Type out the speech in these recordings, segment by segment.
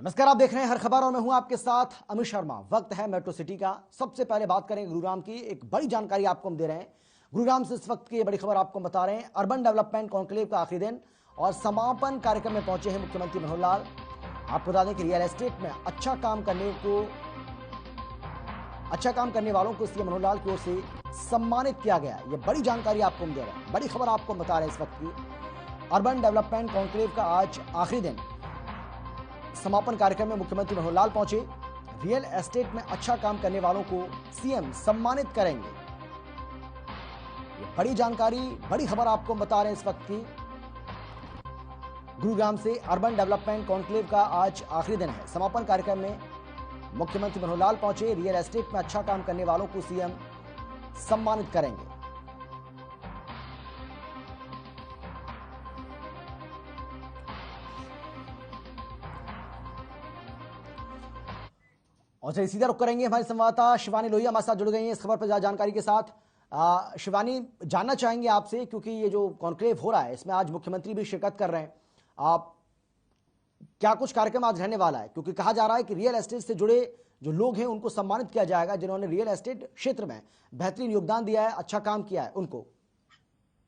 नमस्कार, आप देख रहे हैं हर खबर और मैं हूं आपके साथ अमित शर्मा। वक्त है मेट्रो सिटी का। सबसे पहले बात करें गुरुग्राम की। एक बड़ी जानकारी आपको हम दे रहे हैं गुरुग्राम से। इस वक्त की बड़ी खबर आपको बता रहे हैं। अर्बन डेवलपमेंट कॉन्क्लेव का आखिरी दिन और समापन कार्यक्रम में पहुंचे हैं मुख्यमंत्री मनोहर लाल। आपको बता दें कि रियल एस्टेट में अच्छा काम करने वालों को सीएम मनोहर लाल की ओर से सम्मानित किया गया। यह बड़ी जानकारी आपको हम दे रहे हैं, बड़ी खबर आपको बता रहे हैं इस वक्त की। अर्बन डेवलपमेंट कॉन्क्लेव का आज आखिरी दिन। समापन कार्यक्रम में मुख्यमंत्री मनोहर लाल पहुंचे। रियल एस्टेट में अच्छा काम करने वालों को सीएम सम्मानित करेंगे। ये बड़ी जानकारी, बड़ी खबर आपको बता रहे हैं इस वक्त की। गुरुग्राम से अर्बन डेवलपमेंट कॉन्क्लेव का आज आखिरी दिन है। समापन कार्यक्रम में मुख्यमंत्री मनोहर लाल पहुंचे। रियल एस्टेट में अच्छा काम करने वालों को सीएम सम्मानित करेंगे। और चलिए सीधा रुक करेंगे। हमारे संवाददाता शिवानी लोहिया हमारे साथ जुड़ गई हैं इस खबर पर ज्यादा जानकारी के साथ। शिवानी, जानना चाहेंगे आपसे, क्योंकि ये जो कॉन्क्लेव हो रहा है इसमें आज मुख्यमंत्री भी शिरकत कर रहे हैं। आप क्या कुछ कार्यक्रम आज रहने वाला है? क्योंकि कहा जा रहा है कि रियल एस्टेट से जुड़े जो लोग हैं उनको सम्मानित किया जाएगा, जिन्होंने रियल एस्टेट क्षेत्र में बेहतरीन योगदान दिया है, अच्छा काम किया है उनको।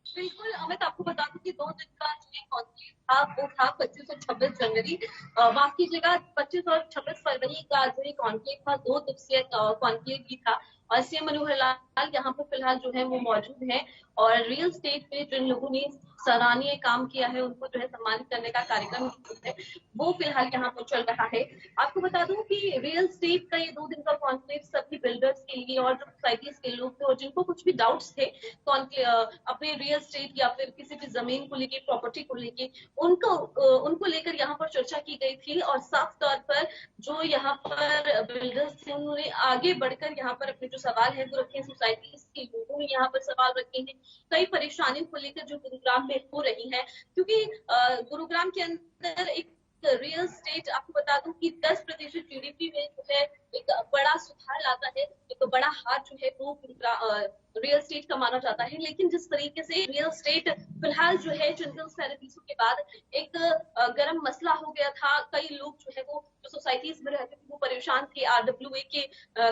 बिल्कुल अमित, आपको बता दूं कि 2 दिन का जो ये कॉन्क्लेव था वो था 25 और 26 जनवरी। बाकी जगह 25 और 26 फरवरी का जो ये कॉन्क्लेव था 2 दिवसीय कॉन्क्लेव भी था। और सीएम मनोहर लाल यहाँ पर फिलहाल जो है वो मौजूद है और रियल स्टेट पे जिन लोगों ने सराहनीय काम किया है उनको जो है सम्मानित करने का कार्यक्रम जो है वो फिलहाल यहाँ पर चल रहा है। आपको बता दूं कि रियल स्टेट का ये 2 दिन का कॉन्क्लेव सभी बिल्डर्स के लिए और जो सोसाइटीज के लोग थे और जिनको कुछ भी डाउट्स थे अपने रियल स्टेट या फिर किसी भी जमीन को लेके, प्रॉपर्टी को लेके, उनको लेकर यहाँ पर चर्चा की गई थी। और साफ तौर पर जो यहाँ पर बिल्डर्स थे उन्होंने आगे बढ़कर यहाँ पर अपने जो सवाल है वो रखे। सोसाइटीज के लोगों ने यहाँ पर सवाल रखे हैं कई परेशानियों को लेकर जो गुरुग्राम में हो रही है, क्योंकि गुरुग्राम के अंदर एक रियल स्टेट, आपको बता दूं कि 10% जीडीपी में जो है एक बड़ा सुधार लाता है, एक बड़ा हाथ जो है वो रियल स्टेट का माना जाता है। लेकिन जिस तरीके से रियल स्टेट फिलहाल जो है जंगल सैनिकों के बाद एक गर्म मसला हो गया था। कई लोग जो है वो जो सोसाइटीज में रहते थे वो परेशान थे। आरडब्ल्यूए के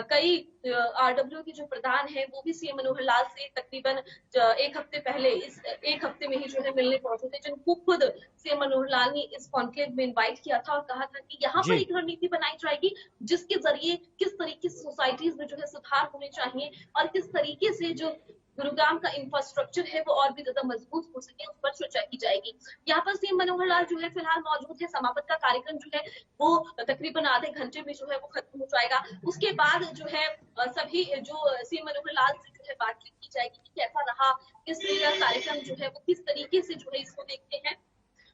कई आरडब्ल्यू के जो प्रधान है वो भी सीएम मनोहर लाल से तकरीबन 1 हफ्ते पहले, इस 1 हफ्ते में ही जो है मिलने पहुंचे थे, जिनको खुद सीएम मनोहर लाल ने इस कॉन्क्लेव में इन्वाइट किया था और कहा था कि यहाँ पर एक रणनीति बनाई जाएगी जिसके जरिए किस तरीके से सोसाइटीज में जो है सुधार होने चाहिए और किस तरीके से जो गुरुग्राम का इंफ्रास्ट्रक्चर है वो और भी ज्यादा मजबूत हो सके, उस पर चर्चा की जाएगी। यहाँ पर सीएम मनोहर लाल जो है फिलहाल मौजूद है। समापन का कार्यक्रम जो है वो तकरीबन आधे घंटे में जो है वो खत्म हो जाएगा। उसके बाद जो है सभी जो सीएम मनोहर लाल से जो है बातचीत की जाएगी कि कैसा रहा, किस तरह का कार्यक्रम जो है वो किस तरीके से जो है इसको देखते हैं।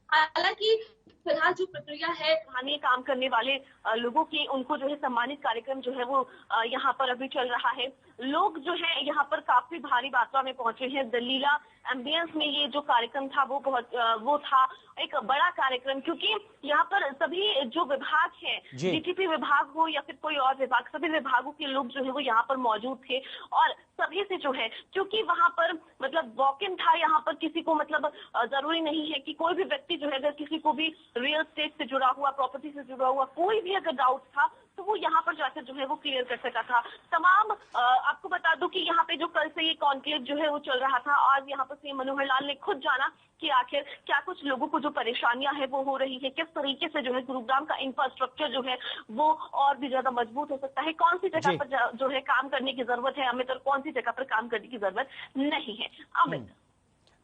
हालांकि फिलहाल जो प्रक्रिया है सराहनीय काम करने वाले लोगों की, उनको जो है सम्मानित कार्यक्रम जो है वो यहाँ पर अभी चल रहा है। लोग जो है यहाँ पर काफी भारी मात्रा में पहुंचे हैं। दलीला एम्बियंस में ये जो कार्यक्रम था वो था एक बड़ा कार्यक्रम, क्योंकि यहाँ पर सभी जो विभाग है, डीटीपी विभाग हो या फिर कोई और विभाग, सभी विभागों के लोग जो है वो यहाँ पर मौजूद थे। और सभी से जो है, क्योंकि वहां पर मतलब वॉक इन था, यहाँ पर किसी को मतलब जरूरी नहीं है कि कोई भी व्यक्ति जो है अगर किसी को भी रियल स्टेट से जुड़ा हुआ, प्रॉपर्टी से जुड़ा हुआ कोई भी अगर डाउट था तो वो यहाँ पर जाकर जो है वो क्लियर कर सका था। तमाम आपको बता दूं कि यहाँ पे जो कल से ये कॉन्क्लेव जो है वो चल रहा था, आज यहाँ पर सीएम मनोहर लाल ने खुद जाना कि आखिर क्या कुछ लोगों को जो परेशानियां है वो हो रही है, किस तरीके से जो है गुरुग्राम का इंफ्रास्ट्रक्चर जो है वो और भी ज्यादा मजबूत हो सकता है, कौन सी जगह पर जो है काम करने की जरूरत है अमित और कौन सी जगह पर काम करने की जरूरत नहीं है अमित।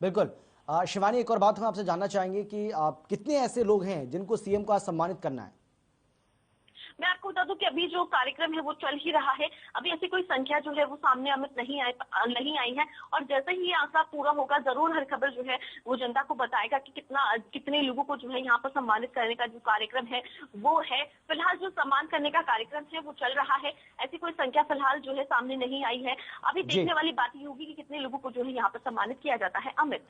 बिल्कुल। शिवानी, एक और बात हम आपसे जानना चाहेंगे कि कितने ऐसे लोग हैं जिनको सीएम को आज सम्मानित करना है? मैं आपको बता दूं कि अभी जो कार्यक्रम है वो चल ही रहा है। अभी ऐसी कोई संख्या जो है वो सामने अमित नहीं आई है और जैसे ही ये आंकड़ा पूरा होगा जरूर हर खबर जो है वो जनता को बताएगा कि कितने लोगों को जो है यहाँ पर सम्मानित करने का जो कार्यक्रम है वो है। फिलहाल जो सम्मान करने का कार्यक्रम है वो चल रहा है। ऐसी कोई संख्या फिलहाल जो है सामने नहीं आई है। अभी देखने वाली बात ये होगी कि कितने लोगों को जो है यहाँ पर सम्मानित किया जाता है अमित।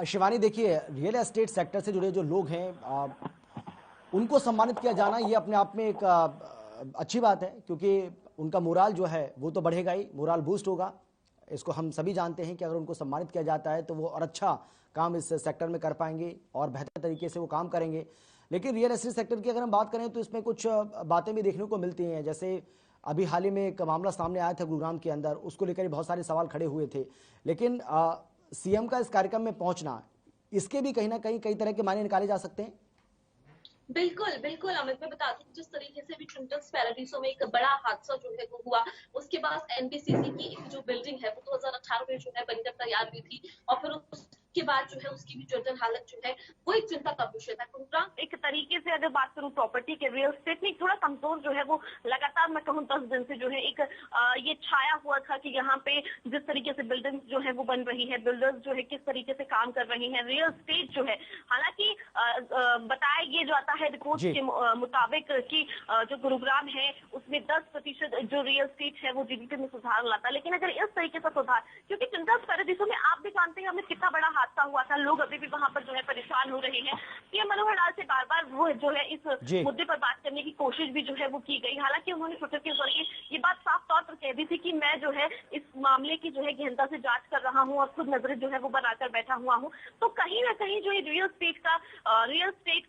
शिवानी, देखिए, रियल एस्टेट सेक्टर से जुड़े जो लोग हैं उनको सम्मानित किया जाना ये अपने आप में एक अच्छी बात है, क्योंकि उनका मोराल जो है वो तो बढ़ेगा ही, मोराल बूस्ट होगा। इसको हम सभी जानते हैं कि अगर उनको सम्मानित किया जाता है तो वो और अच्छा काम इस सेक्टर में कर पाएंगे और बेहतर तरीके से वो काम करेंगे। लेकिन रियल एस्टेट सेक्टर की अगर हम बात करें तो इसमें कुछ बातें भी देखने को मिलती हैं। जैसे अभी हाल ही में एक मामला सामने आया था गुरुग्राम के अंदर, उसको लेकर बहुत सारे सवाल खड़े हुए थे। लेकिन सीएम का इस कार्यक्रम में पहुंचना, इसके भी कहीं ना कहीं कई तरह के मायने निकाले जा सकते हैं। बिल्कुल बिल्कुल अमित, मैं बता दूं जिस तरीके से भी ट्विंटल्स पैराडीसों में एक बड़ा हादसा जो है वो हुआ, उसके बाद एनबीसीसी की एक जो बिल्डिंग है वो 2018 में जो है बनकर तैयार हुई थी, और फिर उसके बाद जो है उसकी भी जर्जर हालत जो है वो एक चिंता का विषय था। गुरुग्राम एक तरीके से अगर बात करूं प्रॉपर्टी के, रियल एस्टेट में थोड़ा कमजोर जो है वो लगातार मैं कहूं 10 दिन से जो है एक ये छाया हुआ था कि यहाँ पे जिस तरीके से बिल्डिंग जो है वो बन रही है, बिल्डर्स जो है किस तरीके से काम कर रही हैं, रियल एस्टेट जो है, हालांकि बताया ये जाता है रिपोर्ट के मुताबिक कि जो गुरुग्राम है उसमें 10% जो रियल एस्टेट है वो जीडीपी में सुधार लाता है। लेकिन अगर इस तरीके से सुधार, क्योंकि ट्विंटल्स पैराडीसों में आप भी जानते हैं हमें कितना बड़ा हादसा हुआ था, लोग अभी भी वहां पर जो है परेशान हो रहे हैं। पीएम मनोहर लाल से बार बार वो जो है इस मुद्दे पर बात करने की कोशिश भी जो है वो की गई। हालांकि उन्होंने ट्विटर के जरिए ये बात साफ तौर पर कह दी थी कि मैं जो है इस मामले की जो है गहनता से जांच कर रहा हूं और खुद नजरें जो है वो बनाकर बैठा हुआ हूं। तो कहीं ना कहीं जो ये रियल एस्टेट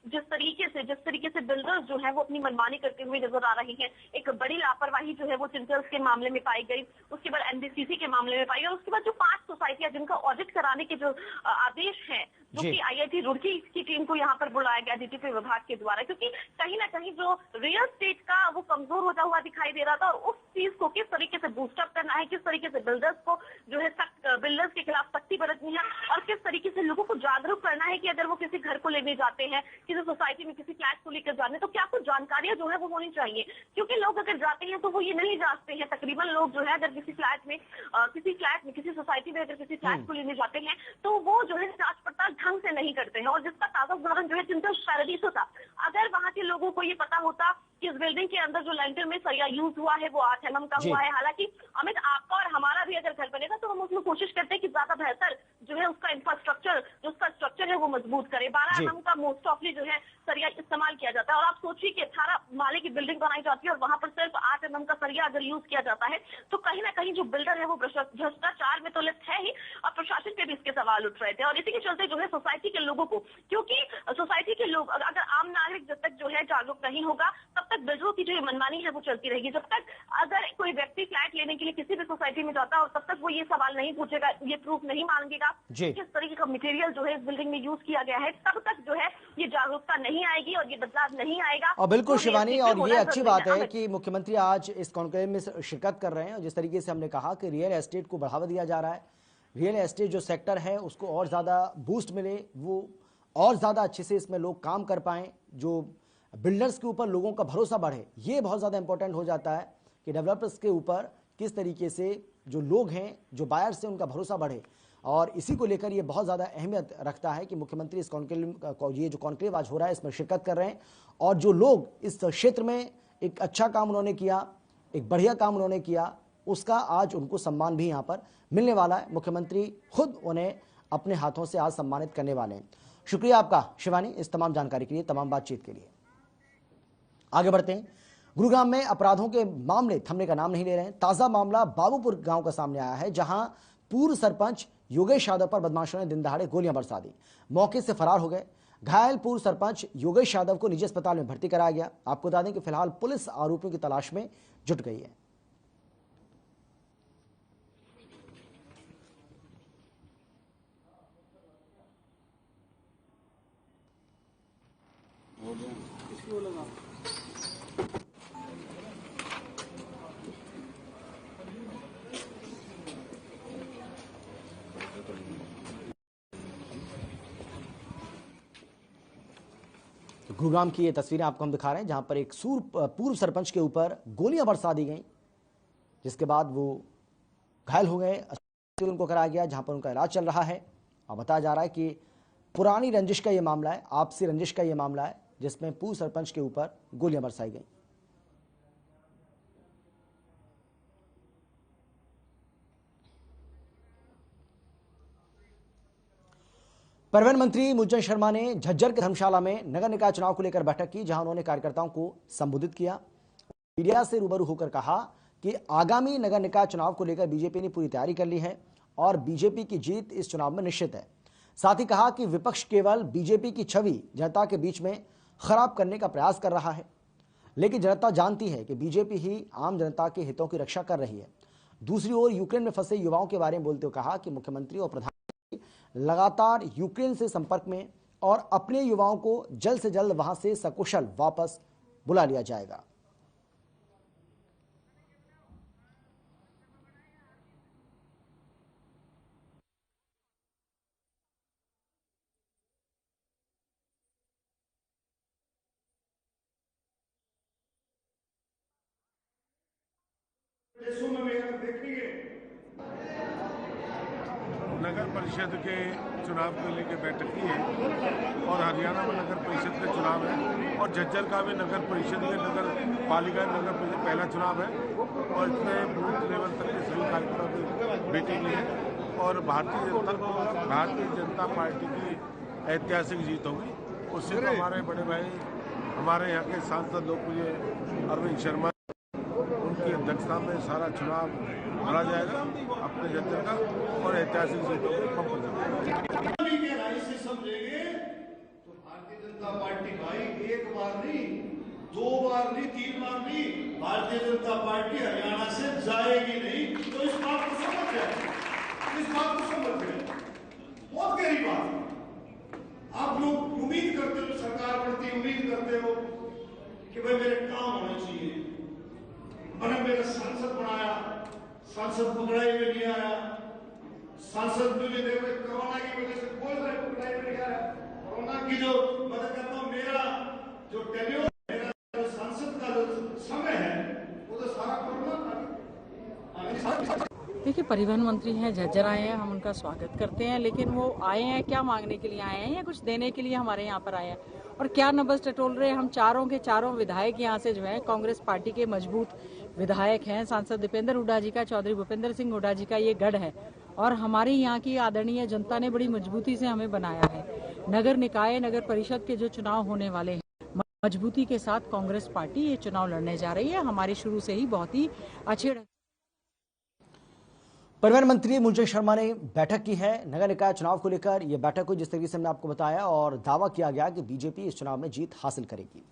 जिस तरीके से बिल्डर्स जो है वो अपनी मनमानी करते हुए नजर आ रही हैं, एक बड़ी लापरवाही जो है वो टिंटल्स के मामले में पाई गई, उसके बाद एनबीसीसी के मामले में पाई, और उसके बाद जो 5 सोसाइटियां जिनका ऑडिट कराने के जो आदेश है, जो कि आईआईटी रुड़की की टीम को यहाँ पर बुलाया गया डीटीपी विभाग के द्वारा, क्योंकि कहीं ना कहीं जो रियल एस्टेट का वो कमजोर होता हुआ दिखाई दे रहा था, और उस चीज को किस तरीके से बूस्टअप करना है, किस तरीके से बिल्डर्स को जो है बिल्डर्स के खिलाफ सख्ती बरतनी है, और किस तरीके से लोगों को जागरूक करना है कि अगर वो किसी घर को लेने जाते हैं, किसी सोसाइटी में किसी फ्लैट को लेकर जाने, तो क्या कुछ जानकारियां जो है वो होनी चाहिए। क्योंकि लोग अगर जाते हैं तो वो ये नहीं जानते हैं, तकरीबन लोग जो है अगर किसी फ्लैट में किसी सोसाइटी में अगर किसी फ्लैट को लेने जाते हैं तो वो जो है जांच पड़ताल ढंग से नहीं करते हैं। और जिसका ताजा उदाहरण जो है ट्विंटल्स पैराडीसो था। अगर वहां के लोगों को ये पता होता कि इस बिल्डिंग के अंदर जो लेंटर में सरिया यूज हुआ है वो 8 mm का हुआ है, हालांकि अमित आपका और हमारा भी अगर घर बनेगा तो हम उसमें कोशिश करते हैं कि ज्यादा बेहतर जो है उसका इंफ्रास्ट्रक्चर, जो उसका स्ट्रक्चर है वो मजबूत करे। 12 mm का मोस्ट ऑफली जो है सरिया इस्तेमाल किया जाता है, और आप सोचिए कि 18 माले की बिल्डिंग बनाई जाती है और वहां पर सिर्फ 8 mm का सरिया अगर यूज किया जाता है, तो कहीं ना कहीं जो बिल्डर है वो भ्रष्टाचार में तो लिप्त है ही, और प्रशासन पे भी इसके सवाल उठ रहे थे। और इसी के चलते जो है सोसाइटी के लोगों को, क्योंकि सोसाइटी के लोग, अगर आम नागरिक जब तक जो है जागरूक नहीं होगा तब तक बिल्डरों की जो मनमानी है वो चलती रहेगी। जब तक अगर कोई व्यक्ति फ्लैट लेने के लिए किसी भी सोसाइटी में जाता है और तब तक वो ये सवाल नहीं पूछेगा, ये प्रूफ नहीं मांगेगा किस तरीके का मटेरियल जो है इस बिल्डिंग में यूज किया गया है, तब तक जो है ये जागरूकता नहीं आएगी और ये बदलाव नहीं आएगा। और बिल्कुल शिवानी, और ये अच्छी बात है कि मुख्यमंत्री आज इस कॉन्क्लेव में शिरकत कर रहे हैं। जिस तरीके से हमने कहा कि रियल एस्टेट को बढ़ावा दिया जा रहा है, रियल एस्टेट जो सेक्टर है उसको और ज़्यादा बूस्ट मिले, वो और ज़्यादा अच्छे से इसमें लोग काम कर पाएं, जो बिल्डर्स के ऊपर लोगों का भरोसा बढ़े, ये बहुत ज़्यादा इंपॉर्टेंट हो जाता है कि डेवलपर्स के ऊपर किस तरीके से जो लोग हैं, जो बायर्स हैं, उनका भरोसा बढ़े। और इसी को लेकर ये बहुत ज़्यादा अहमियत रखता है कि मुख्यमंत्री इस कॉन्क्लेव, ये जो कॉन्क्लेव आज हो रहा है इसमें शिरकत कर रहे हैं, और जो लोग इस क्षेत्र में एक अच्छा काम उन्होंने किया, एक बढ़िया काम उन्होंने किया, उसका आज उनको सम्मान भी यहाँ पर मिलने वाला है। मुख्यमंत्री खुद उन्हें अपने हाथों से आज सम्मानित करने वाले हैं। शुक्रिया आपका शिवानी इस तमाम जानकारी के लिए, तमाम बातचीत के लिए। आगे बढ़ते हैं। गुरुग्राम में अपराधों के मामले थमने का नाम नहीं ले रहे हैं। ताजा मामला बाबूपुर गांव का सामने आया है, जहां पूर्व सरपंच योगेश यादव पर बदमाशों ने दिन दहाड़े गोलियां बरसा दी, मौके से फरार हो गए। घायल पूर्व सरपंच योगेश यादव को निजी अस्पताल में भर्ती कराया गया। आपको बता दें कि फिलहाल पुलिस आरोपियों की तलाश में जुट गई है। गुरुग्राम की ये तस्वीरें आपको हम दिखा रहे हैं, जहां पर एक पूर्व सरपंच के ऊपर गोलियां बरसा दी गई, जिसके बाद वो घायल हो गए। अस्पताल उनको कराया गया, जहां पर उनका इलाज चल रहा है। और बताया जा रहा है कि पुरानी रंजिश का ये मामला है, आपसी रंजिश का ये मामला है, जिसमें पूर्व सरपंच के ऊपर गोलियां बरसाई गई। परिवहन मंत्री मूलचंद शर्मा ने झज्जर के धर्मशाला में नगर निकाय चुनाव को लेकर बैठक की, जहां उन्होंने कार्यकर्ताओं को संबोधित किया। मीडिया से रूबरू होकर कहा कि आगामी नगर निकाय चुनाव को लेकर बीजेपी ने पूरी तैयारी कर ली है और बीजेपी की जीत इस चुनाव में निश्चित है। साथ ही कहा कि विपक्ष केवल बीजेपी की छवि जनता के बीच में खराब करने का प्रयास कर रहा है। लेकिन जनता जानती है कि बीजेपी ही आम जनता के हितों की रक्षा कर रही है। दूसरी ओर यूक्रेन में फंसे युवाओं के बारे में बोलते हुए कहा कि मुख्यमंत्री और प्रधानमंत्री लगातार यूक्रेन से संपर्क में और अपने युवाओं को जल्द से जल्द वहां से सकुशल वापस बुला लिया जाएगा। नगर परिषद के चुनाव को लेकर बैठक की है और हरियाणा में नगर परिषद का चुनाव है और झज्जर का भी नगर परिषद में नगर पालिका नगर परिषद पहला चुनाव है और इसमें बूथ लेवल तक के सभी कार्यकर्ताओं की मीटिंग है और भारतीय जनता पार्टी की ऐतिहासिक जीत होगी। उससे तो हमारे बड़े भाई हमारे यहाँ के सांसद लोकप्रिय अरविंद शर्मा उनकी अध्यक्षता में सारा चुनाव लड़ा जाएगा अपने जनता का और ऐतिहासिक सीटों को से समझेंगे तो भारतीय जनता पार्टी भाई एक बार नहीं, दो बार नहीं, तीन बार नहीं, भारतीय जनता पार्टी हरियाणा से जाएगी नहीं। तो इस बात को समझ जाए, इस बात को समझ जाए। बहुत गहरी बात। आप लोग उम्मीद करते हो, सरकार प्रति उम्मीद करते हो कि भाई मेरे काम होने चाहिए। मैंने मेरा सांसद बनाया, सांसद पकड़ाई में नहीं आया, सांसद मुझे देखो कोरोना की वजह से बोल रहे पकड़ाई में नहीं आया। कोरोना की जो मदद करता हूँ, मेरा जो टेन्योर, मेरा जो सांसद का जो समय है वो तो सारा कोरोना का। देखिए, परिवहन मंत्री हैं, झज्जर आए हैं, हम उनका स्वागत करते हैं। लेकिन वो आए हैं क्या मांगने के लिए आए हैं या कुछ देने के लिए हमारे यहाँ पर आए हैं? और क्या नब्ज टटोल रहे हैं? हम चारों के चारों विधायक यहाँ से जो है कांग्रेस पार्टी के मजबूत विधायक हैं। सांसद दीपेंद्र हुड्डा जी का, चौधरी भूपेंद्र सिंह हुड्डा जी का ये गढ़ है और हमारी यहाँ की आदरणीय जनता ने बड़ी मजबूती से हमें बनाया है। नगर निकाय, नगर परिषद के जो चुनाव होने वाले हैं, मजबूती के साथ कांग्रेस पार्टी ये चुनाव लड़ने जा रही है। हमारी शुरू से ही बहुत ही अच्छे। परिवहन मंत्री मूलचंद शर्मा ने बैठक की है नगर निकाय चुनाव को लेकर। यह बैठक हुई जिस तरीके से हमने आपको बताया और दावा किया गया कि बीजेपी इस चुनाव में जीत हासिल करेगी।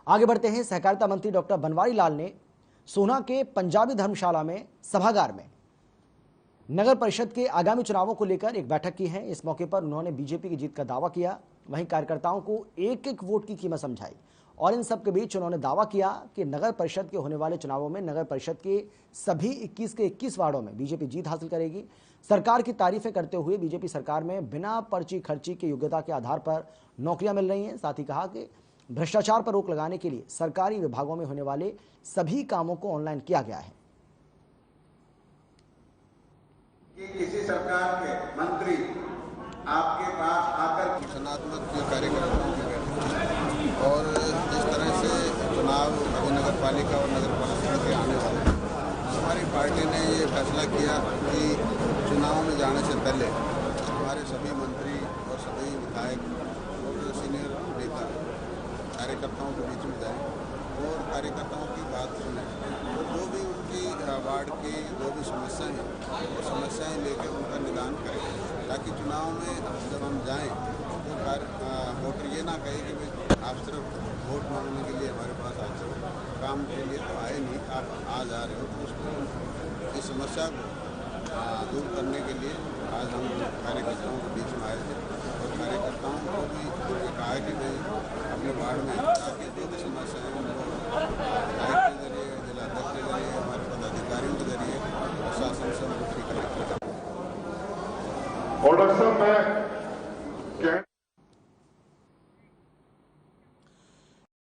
आगे बढ़ते हैं। सहकारिता मंत्री डॉक्टर बनवारी लाल ने सोना के पंजाबी धर्मशाला में सभागार में नगर परिषद के आगामी चुनावों को लेकर एक बैठक की है। इस मौके पर उन्होंने बीजेपी की जीत का दावा किया, वहीं कार्यकर्ताओं को एक एक वोट की कीमत समझाई और इन सब के बीच उन्होंने दावा किया कि नगर परिषद के होने वाले चुनावों में नगर परिषद के सभी 21 के 21 वार्डों में बीजेपी जीत हासिल करेगी। सरकार की तारीफें करते हुए बीजेपी सरकार में बिना पर्ची खर्ची की योग्यता के आधार पर नौकरियां मिल रही हैं। साथ ही कहा कि भ्रष्टाचार पर रोक लगाने के लिए सरकारी विभागों में होने वाले सभी कामों को ऑनलाइन किया गया है। किसी सरकार के मंत्री आपके पास आकर रचनात्मक कार्यक्रमों की बैठक और जिस तरह से चुनाव अभी नगर पालिका और नगर परिषद के आने वाले हैं, हमारी पार्टी ने ये फैसला किया कि चुनाव में जाने से पहले हमारे सभी मंत्री और सभी विधायक और सीनियर नेता कार्यकर्ताओं के बीच में जाएं और कार्यकर्ताओं की बात सुनें और जो भी उनकी वार्ड की जो भी समस्याएं हैं वो समस्याएं लेकर उनका निदान करें, ताकि चुनाव में जब हम जाएं तो वोटर ये ना कहे कि भाई आप सिर्फ वोट मांगने के लिए हमारे पास आए थे, काम के लिए तो आए नहीं, आप आ जा रहे हो। तो उसको इस समस्या को दूर करने के लिए आज हम कार्यकर्ताओं के बीच में आए थे और कार्यकर्ताओं को भी कहा कि भाई अपने वार्ड में ताकि जो भी समस्या है उनको विधायक के जरिए, जिलाध्यक्ष के जरिए, हमारे पदाधिकारियों के जरिए प्रशासन से उनको ठीक करें।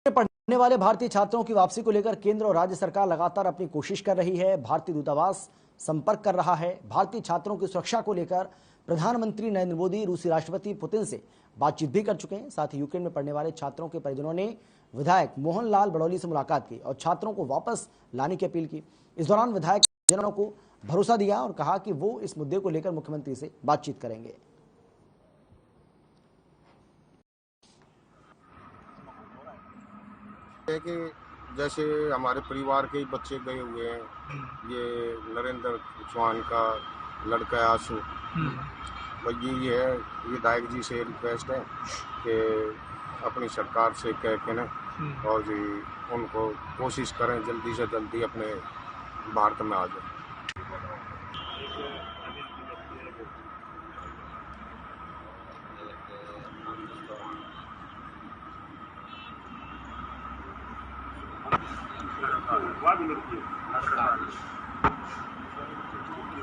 पढ़ने वाले भारतीय छात्रों की वापसी को लेकर केंद्र और राज्य सरकार लगातार अपनी कोशिश कर रही है। भारतीय दूतावास संपर्क कर रहा है। भारतीय छात्रों की सुरक्षा को लेकर प्रधानमंत्री नरेंद्र मोदी रूसी राष्ट्रपति पुतिन से बातचीत भी कर चुके हैं। साथ ही यूक्रेन में पढ़ने वाले छात्रों के परिजनों ने विधायक मोहनलाल बड़ौली से मुलाकात की और छात्रों को वापस लाने की अपील की। इस दौरान विधायक परिजनों को भरोसा दिया और कहा कि वो इस मुद्दे को लेकर मुख्यमंत्री से बातचीत करेंगे। कि जैसे हमारे परिवार के ही बच्चे गए हुए हैं, ये नरेंद्र चौहान का लड़का है आशु, ये है विधायक जी से रिक्वेस्ट है कि अपनी सरकार से कह के ना और जी उनको कोशिश करें जल्दी से जल्दी अपने भारत में आ जाए।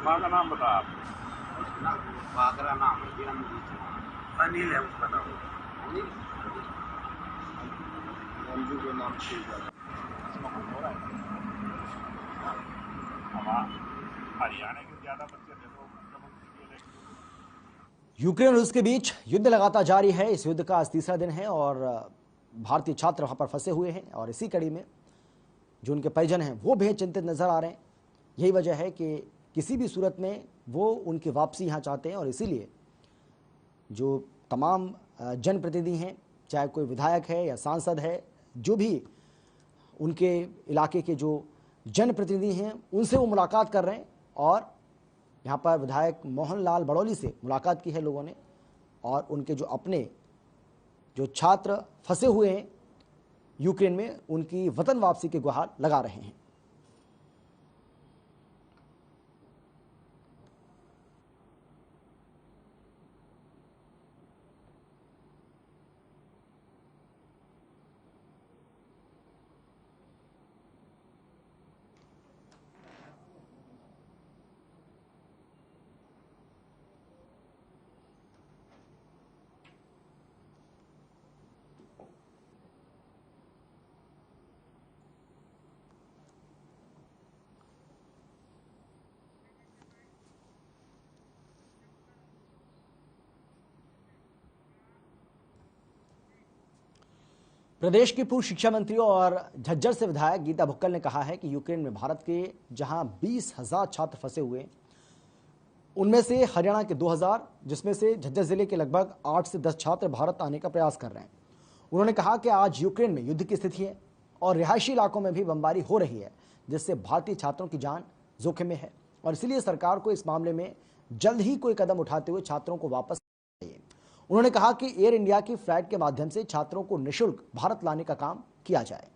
माँ का नाम बता आप। वागरा नाम अनिल है उसका नाम। मंजू के नाम से हरियाणा के ज्यादा बच्चे थे तो यूक्रेन और रूस के बीच युद्ध लगातार जारी है। इस युद्ध का आज तीसरा दिन है और भारतीय छात्र वहां पर फंसे हुए हैं और इसी कड़ी में जो उनके परिजन हैं वो बेहद चिंतित नजर आ रहे हैं। यही वजह है कि किसी भी सूरत में वो उनकी वापसी यहाँ चाहते हैं और इसीलिए जो तमाम जनप्रतिनिधि हैं, चाहे कोई विधायक है या सांसद है, जो भी उनके इलाके के जो जनप्रतिनिधि हैं उनसे वो मुलाकात कर रहे हैं। और यहाँ पर विधायक मोहनलाल बड़ौली से मुलाकात की है लोगों ने और उनके जो अपने जो छात्र फंसे हुए हैं यूक्रेन में उनकी वतन वापसी की गुहार लगा रहे हैं। प्रदेश की पूर्व शिक्षा मंत्री और झज्जर से विधायक गीता भुक्कल ने कहा है कि यूक्रेन में भारत के जहां 20,000 छात्र फंसे हुए, उनमें से हरियाणा के 2,000, जिसमें से झज्जर जिले के लगभग 8 से 10 छात्र भारत आने का प्रयास कर रहे हैं। उन्होंने कहा कि आज यूक्रेन में युद्ध की स्थिति है और रिहायशी इलाकों में भी बमबारी हो रही है, जिससे भारतीय छात्रों की जान जोखिम में है और इसलिए सरकार को इस मामले में जल्द ही कोई कदम उठाते हुए छात्रों को वापस चाहिए। उन्होंने कहा कि एयर इंडिया की फ्लाइट के माध्यम से छात्रों को निःशुल्क भारत लाने का काम किया जाए।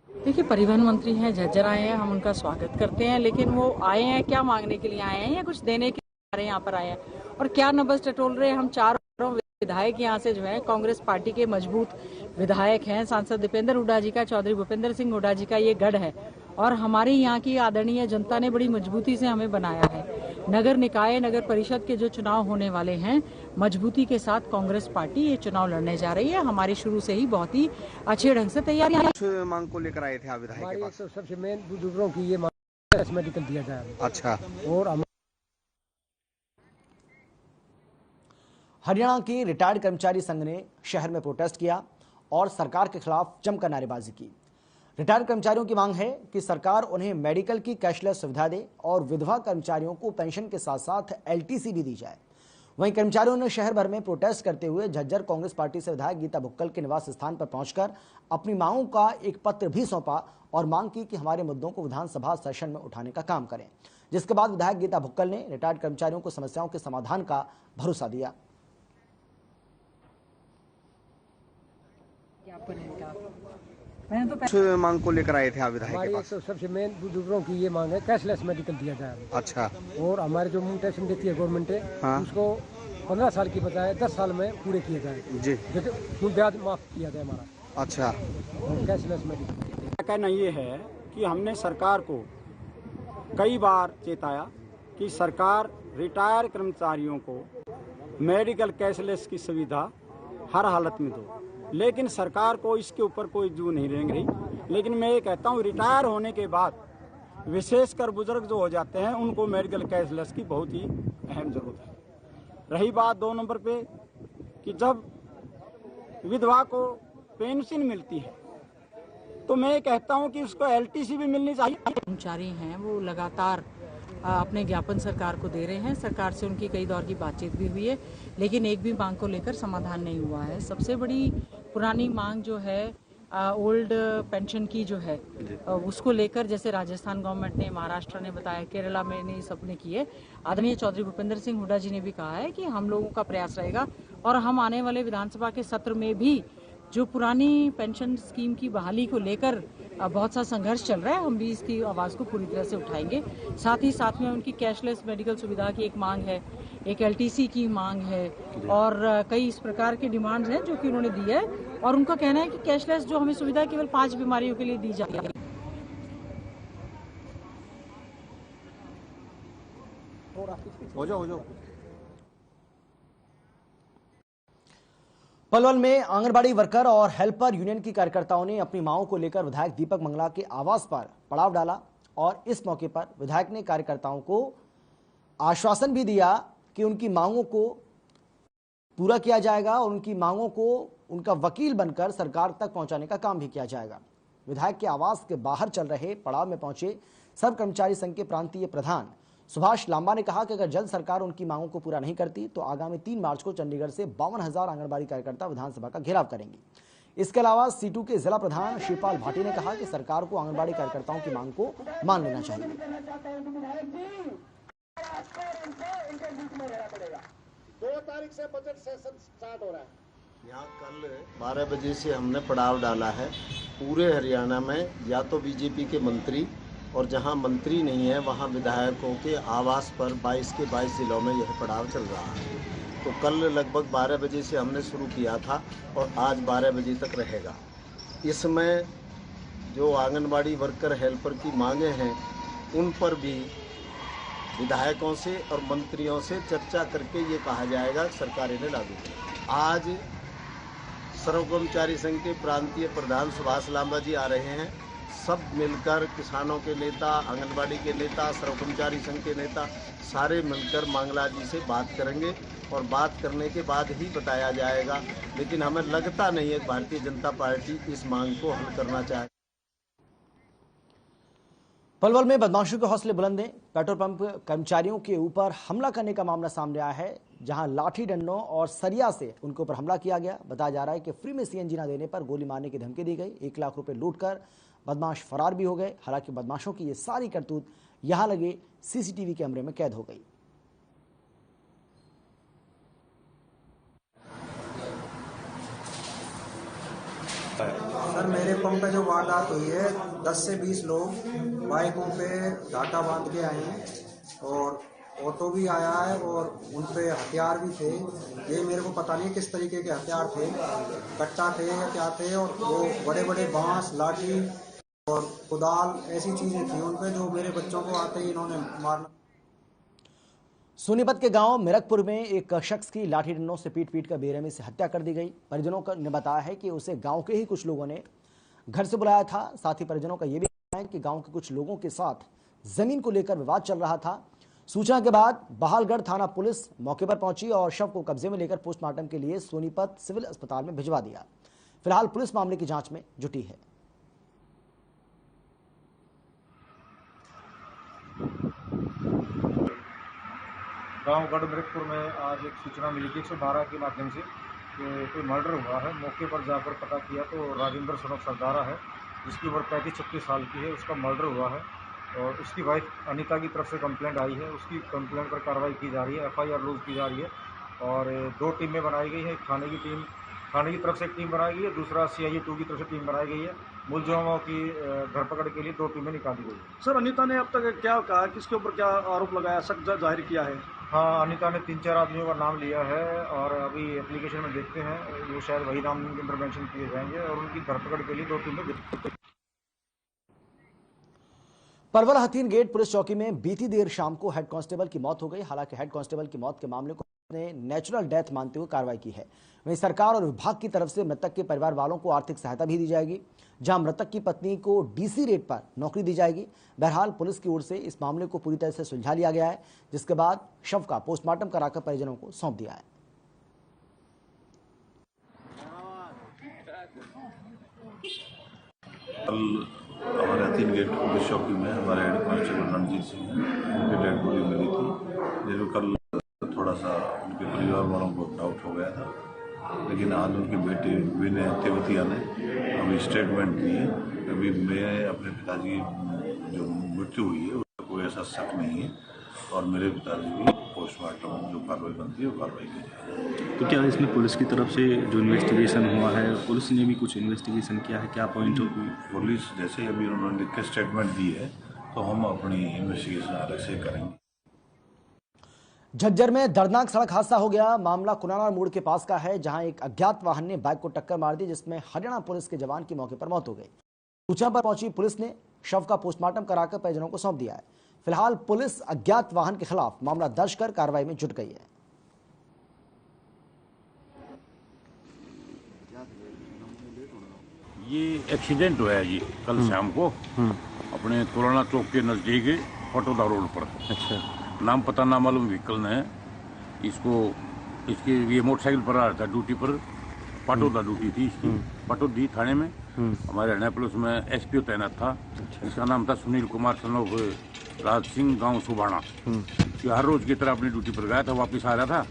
देखिए, परिवहन मंत्री हैं, झज्जर आए हैं, हम उनका स्वागत करते हैं, लेकिन वो आए हैं क्या मांगने के लिए आए हैं या कुछ देने के लिए यहाँ पर आए हैं? और क्या नब्ज टटोल रहे हैं? हम चारों विधायक यहाँ से जो है कांग्रेस पार्टी के मजबूत विधायक हैं। सांसद दीपेंद्र हुड्डा जी का, चौधरी भूपेंद्र सिंह हुड्डा जी का ये गढ़ है और हमारे यहाँ की आदरणीय जनता ने बड़ी मजबूती से हमें बनाया है। नगर निकाय, नगर परिषद के जो चुनाव होने वाले हैं, मजबूती के साथ कांग्रेस पार्टी ये चुनाव लड़ने जा रही है। हमारी शुरू से ही बहुत ही अच्छे ढंग से तैयारियां मांग को लेकर आए थे आप विधायक के पास? सबसे मेन बुजुर्गों की ये मांग मेडिकल दिया जाए। अच्छा। और हरियाणा के रिटायर्ड कर्मचारी संघ ने शहर में प्रोटेस्ट किया और सरकार के खिलाफ जमकर नारेबाजी की। रिटायर्ड कर्मचारियों की मांग है कि सरकार उन्हें मेडिकल की कैशलेस सुविधा दे और विधवा कर्मचारियों को पेंशन के साथ साथ एलटीसी भी दी जाए। वहीं कर्मचारियों ने शहर भर में प्रोटेस्ट करते हुए झज्जर कांग्रेस पार्टी से विधायक गीता भुक्कल के निवास स्थान पर पहुंचकर अपनी मांगों का एक पत्र भी सौंपा और मांग की कि हमारे मुद्दों को विधानसभा सेशन में उठाने का काम करें। जिसके बाद विधायक गीता भुक्कल ने रिटायर्ड कर्मचारियों को समस्याओं के समाधान का भरोसा दिया। मांग को लेकर आए थे आप विधायक के पास? सबसे मेन बुजुर्गों की ये मांग है कैशलेस मेडिकल दिया जाए। अच्छा। और हमारे जो म्यूटेशन देती है गवर्नमेंट है, हाँ। उसको 15 साल की बजाय 10 साल में पूरे किए जाए जी, ब्याज माफ किया जाए हमारा। अच्छा। कैशलेस मेडिकल कहना ये है कि हमने सरकार को कई बार चेताया कि सरकार रिटायर कर्मचारियों को मेडिकल कैशलेस की सुविधा हर हालत में दो, लेकिन सरकार को इसके ऊपर कोई जू नहीं रेंग रही। लेकिन मैं ये कहता हूँ, रिटायर होने के बाद विशेषकर बुजुर्ग जो हो जाते हैं उनको मेडिकल कैशलेस की बहुत ही अहम जरूरत है। रही बात 2 नंबर पे कि जब विधवा को पेंशन मिलती है तो मैं कहता हूं कि उसको एलटीसी भी मिलनी चाहिए। कर्मचारी हैं वो लगातार अपने ज्ञापन सरकार को दे रहे हैं। सरकार से उनकी कई दौर की बातचीत भी हुई है, लेकिन एक भी मांग को लेकर समाधान नहीं हुआ है। सबसे बड़ी पुरानी मांग जो है ओल्ड पेंशन की जो है उसको लेकर, जैसे राजस्थान गवर्नमेंट ने, महाराष्ट्र ने बताया, केरला में ने सबने किए। आदरणीय चौधरी भूपेंद्र सिंह हुड्डा जी ने भी कहा है कि हम लोगों का प्रयास रहेगा और हम आने वाले विधानसभा के सत्र में भी जो पुरानी पेंशन स्कीम की बहाली को लेकर बहुत सा संघर्ष चल रहा है, हम भी इसकी आवाज़ को पूरी तरह से उठाएंगे। साथ ही साथ में उनकी कैशलेस मेडिकल सुविधा की एक मांग है, एक LTC की मांग है और कई इस प्रकार के डिमांड्स हैं जो कि उन्होंने दी है। और उनका कहना है कि कैशलेस जो हमें सुविधा केवल 5 बीमारियों के लिए दी जाएगी। हो जाओ। पलवल में आंगनबाड़ी वर्कर और हेल्पर यूनियन की कार्यकर्ताओं ने अपनी मांगों को लेकर विधायक दीपक मंगला के आवास पर पड़ाव डाला और इस मौके पर विधायक ने कार्यकर्ताओं को आश्वासन भी दिया कि उनकी मांगों को पूरा किया जाएगा और उनकी मांगों को उनका वकील बनकर सरकार तक पहुंचाने का काम भी किया जाएगा। विधायक के आवास के बाहर चल रहे पड़ाव में पहुंचे सब कर्मचारी संघ के प्रांतीय प्रधान सुभाष लांबा ने कहा कि अगर जल्द सरकार उनकी मांगों को पूरा नहीं करती तो आगामी 3 मार्च को चंडीगढ़ से 52,000 आंगनबाड़ी कार्यकर्ता विधानसभा का घेराव करेंगे। इसके अलावा C2 के जिला प्रधान शिवपाल भाटी ने कहा कि सरकार को आंगनबाड़ी कार्यकर्ताओं की मांग को मान लेना चाहिए। 2 तारीख से बजट सेशन स्टार्ट हो रहा है। यहाँ कल 12 बजे से हमने पड़ाव डाला है। पूरे हरियाणा में या तो बीजेपी के मंत्री और जहाँ मंत्री नहीं है वहाँ विधायकों के आवास पर 22 के 22 जिलों में यह पड़ाव चल रहा है। तो कल लगभग 12 बजे से हमने शुरू किया था और आज 12 बजे तक रहेगा। इसमें जो आंगनबाड़ी वर्कर हेल्पर की मांगे हैं उन पर भी विधायकों से और मंत्रियों से चर्चा करके ये कहा जाएगा सरकार इन्हें लागू करे। आज सर्व कर्मचारी संघ के प्रांतीय प्रधान सुभाष लांबा जी आ रहे हैं। सब मिलकर किसानों के नेता, आंगनबाड़ी के नेता, सर्व कर्मचारी संघ के नेता सारे मिलकर मंगला जी से बात करेंगे और बात करने के बाद ही बताया जाएगा। लेकिन हमें लगता नहीं है भारतीय जनता पार्टी इस मांग को हल करना चाहे। पलवल में बदमाशों के हौसले बुलंद हैं। पेट्रोल पंप कर्मचारियों के ऊपर हमला करने का मामला सामने आया है, जहां लाठी डंडों और सरिया से उनके ऊपर हमला किया गया। बताया जा रहा है कि फ्री में CNG न देने पर गोली मारने की धमकी दी गई। 1 लाख रुपए लूटकर बदमाश फरार भी हो गए। हालांकि बदमाशों की ये सारी करतूत यहां लगे CCTV कैमरे में कैद हो गई। सर, मेरे पंप पे जो वारदात हुई है, 10 से 20 लोग बाइकों पे घाटा बांध के आए हैं और ऑटो भी आया है और उन पे हथियार भी थे। ये मेरे को पता नहीं किस तरीके के हथियार थे, कट्टा थे या क्या थे। और वो बड़े बड़े बांस, लाठी और कुदाल ऐसी चीजें थी उन पे जो मेरे बच्चों को आते ही इन्होंने मारना। सोनीपत के गांव मिरकपुर में एक शख्स की लाठी डंडों से पीट कर बेरहमी से हत्या कर दी गई। परिजनों ने बताया है कि उसे गांव के ही कुछ लोगों ने घर से बुलाया था। साथ ही परिजनों का यह भी कहना है कि गांव के कुछ लोगों के साथ जमीन को लेकर विवाद चल रहा था। सूचना के बाद बहालगढ़ थाना पुलिस मौके पर पहुंची और शव को कब्जे में लेकर पोस्टमार्टम के लिए सोनीपत सिविल अस्पताल में भिजवा दिया। फिलहाल पुलिस मामले की जांच में जुटी है। गांव गढ़मिरकपुर में आज एक सूचना मिली थी 112 के माध्यम से कि कोई मर्डर हुआ है। मौके पर जाकर पता किया तो राजेंद्र सनफ सरदारा है, जिसकी उम्र 35-36 साल की है। उसका मर्डर हुआ है और उसकी वाइफ अनीता की तरफ से कंप्लेंट आई है। उसकी कंप्लेंट पर कार्रवाई की जा रही है, FIR लॉन्च की जा रही है और 2 टीमें बनाई गई है। थाने की तरफ से एक टीम बनाई गई है, दूसरा CIA 2 की तरफ से टीम बनाई गई है। मुलजिमों की धरपकड़ के लिए 2 टीमें निकाली गई है। सर, अनीता ने अब तक क्या कहा, किसके ऊपर क्या आरोप लगाया, शक जाहिर किया है? हाँ, अनीता ने 3-4 आदमियों का नाम लिया है और अभी एप्लीकेशन में देखते हैं वो शायद वही नाम इंटरवेंशन किए जाएंगे और उनकी धरपकड़ के लिए 2 टीमें। पलवल हथीन गेट पुलिस चौकी में बीती देर शाम को हेड कांस्टेबल की मौत हो गई। हालांकि हेड कांस्टेबल की मौत के मामले को ने नेचुरल डेथ मानते हुए कार्रवाई की है। वहीं सरकार और विभाग की तरफ से मृतक के परिवार वालों को आर्थिक सहायता भी दी जाएगी, जहां मृतक की पत्नी को DC रेट पर नौकरी दी जाएगी। बहरहाल पुलिस की ओर से इस मामले को पूरी तरह से सुलझा लिया गया है, जिसके बाद शव का पोस्टमार्टम कराकर परिजनों को सौंप दिया है। हमारे हथीन गेट पुलिस चौकी में हमारे हेड कांस्टेबल रणजीत सिंह उनकी डेड बॉडी मिली थी, जिसमें कल थोड़ा सा उनके परिवार वालों को डाउट हो गया था लेकिन आज उनके बेटे विनय तेवतिया ने अभी स्टेटमेंट दी है। अभी मैं अपने पिताजी की जो मृत्यु हुई है उसका कोई ऐसा शक नहीं है और मेरे पिताजी भी पोस्टमार्टम जो कार्रवाई बनती है वो कार्रवाई की जाएगी। तो क्या इसमें पुलिस की तरफ से जो इन्वेस्टिगेशन हुआ है, पुलिस ने भी कुछ इन्वेस्टिगेशन किया है, क्या पॉइंट हो? पुलिस जैसे अभी उन्होंने लिख के स्टेटमेंट दी है तो हम अपनी इन्वेस्टिगेशन अलग से करेंगे। झज्जर में दर्दनाक सड़क हादसा हो गया। मामला कुनारा मोड़ के पास का है, जहां एक अज्ञात वाहन ने बाइक को टक्कर मार दी, जिसमें हरियाणा पुलिस के जवान की मौके पर मौत हो गई। सूचना पर पहुंची पुलिस ने शव का पोस्टमार्टम कराकर परिजनों को सौंप दिया है। फिलहाल पुलिस अज्ञात वाहन के खिलाफ मामला दर्ज कर कार्रवाई में जुट गई है। ये एक्सीडेंट हुआ है जी कल शाम को अपने कोरोना चौक के नजदीक पटोदा रोड पर। अच्छा। नाम पता ना मालूम व्हीकल ने इसके ये मोटरसाइकिल पर आ रहा था ड्यूटी पर। पटोदा ड्यूटी थी इसकी, पटोदी थाने में। हमारे हरियाणा पुलिस में एसपीओ तैनात था। इसका नाम था सुनील कुमार सनोफ राज सिंह, गांव सुबाना। ये हर रोज की तरह अपनी ड्यूटी पर गया था, वापस आ रहा था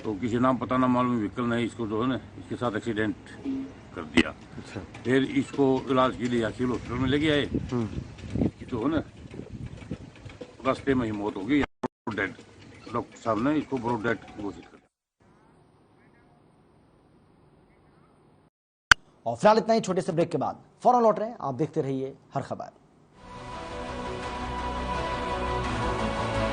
तो किसी नाम पता ना मालूम व्हीकल ने इसको जो है ना इसके साथ एक्सीडेंट कर दिया। अच्छा। फिर इसको इलाज के लिए सिविल हॉस्पिटल में लेके आए, जो है ना रास्ते में ही मौत हो गई। डेड, डॉक्टर साहब ने इसको ब्रॉड डेड घोषित कर। और फिलहाल इतना ही। छोटे से ब्रेक के बाद फौरन लौट रहे हैं, आप देखते रहिए हर खबर।